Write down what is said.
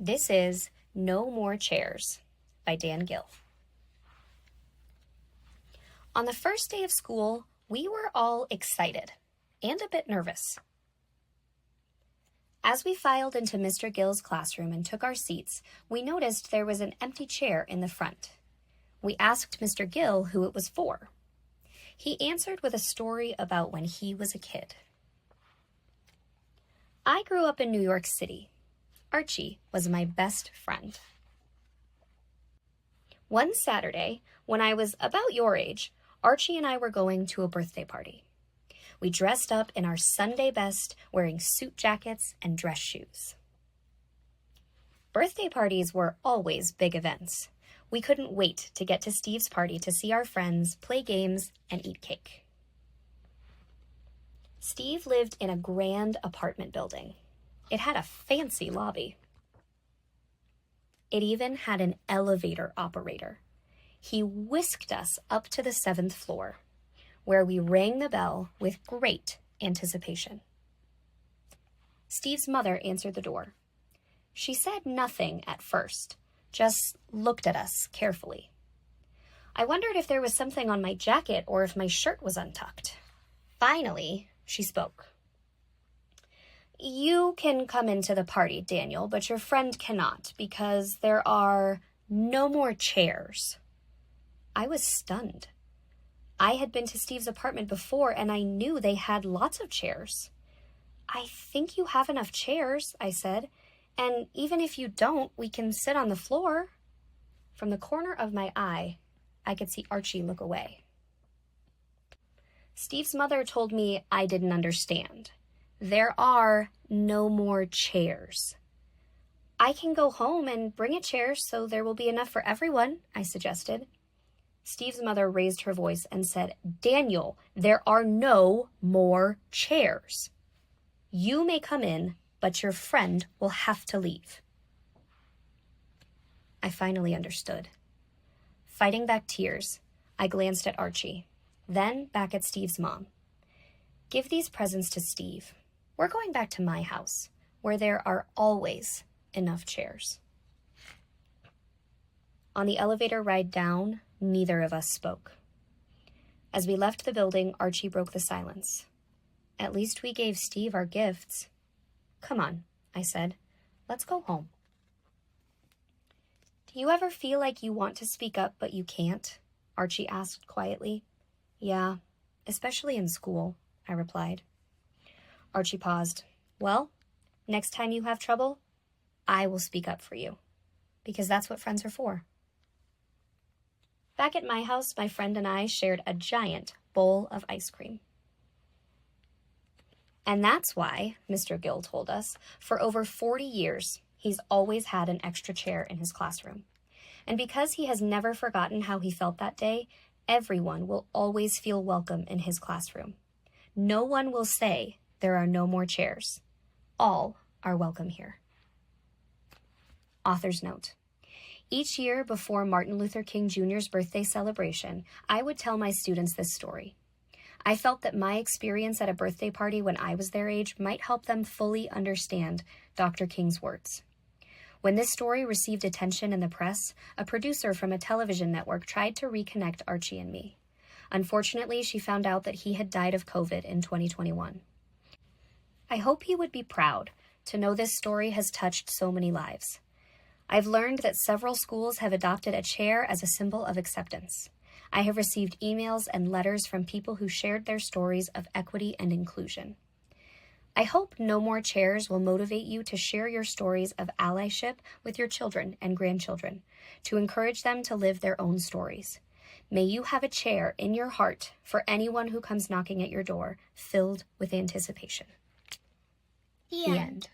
This is No More Chairs by Dan Gill. On the first day of school, we were all excited and a bit nervous. As we filed into Mr. Gill's classroom and took our seats, we noticed there was an empty chair in the front. We asked Mr. Gill who it was for. He answered with a story about when he was a kid. I grew up in New York City. Archie was my best friend. One Saturday, when I was about your age, Archie and I were going to a birthday party. We dressed up in our Sunday best, wearing suit jackets and dress shoes. Birthday parties were always big events. We couldn't wait to get to Steve's party to see our friends, play games, and eat cake. Steve lived in a grand apartment building. It had a fancy lobby. It even had an elevator operator. He whisked us up to the 7th floor, where we rang the bell with great anticipation. Steve's mother answered the door. She said nothing at first, just looked at us carefully. I wondered if there was something on my jacket or if my shirt was untucked. Finally, she spoke. You can come into the party, Daniel, but your friend cannot because there are no more chairs. I was stunned. I had been to Steve's apartment before and I knew they had lots of chairs. I think you have enough chairs, I said, and even if you don't, we can sit on the floor. From the corner of my eye, I could see Archie look away. Steve's mother told me I didn't understand. There are no more chairs. I can go home and bring a chair so there will be enough for everyone, I suggested. Steve's mother raised her voice and said, Daniel, there are no more chairs. You may come in, but your friend will have to leave. I finally understood. Fighting back tears, I glanced at Archie, then back at Steve's mom. Give these presents to Steve. We're going back to my house, where there are always enough chairs. On the elevator ride down, neither of us spoke. As we left the building, Archie broke the silence. At least we gave Steve our gifts. Come on, I said. Let's go home. Do you ever feel like you want to speak up but you can't? Archie asked quietly. Yeah, especially in school, I replied. Archie paused. Well, next time you have trouble, I will speak up for you, because that's what friends are for. Back at my house, my friend and I shared a giant bowl of ice cream. And that's why, Mr. Gill told us, for over 40 years, he's always had an extra chair in his classroom. And because he has never forgotten how he felt that day, everyone will always feel welcome in his classroom. No one will say there are no more chairs. All are welcome here. Author's note. Each year before Martin Luther King Jr.'s birthday celebration, I would tell my students this story. I felt that my experience at a birthday party when I was their age might help them fully understand Dr. King's words. When this story received attention in the press, a producer from a television network tried to reconnect Archie and me. Unfortunately, she found out that he had died of COVID in 2021. I hope he would be proud to know this story has touched so many lives. I've learned that several schools have adopted a chair as a symbol of acceptance. I have received emails and letters from people who shared their stories of equity and inclusion. I hope No More Chairs will motivate you to share your stories of allyship with your children and grandchildren, to encourage them to live their own stories. May you have a chair in your heart for anyone who comes knocking at your door, filled with anticipation. The end.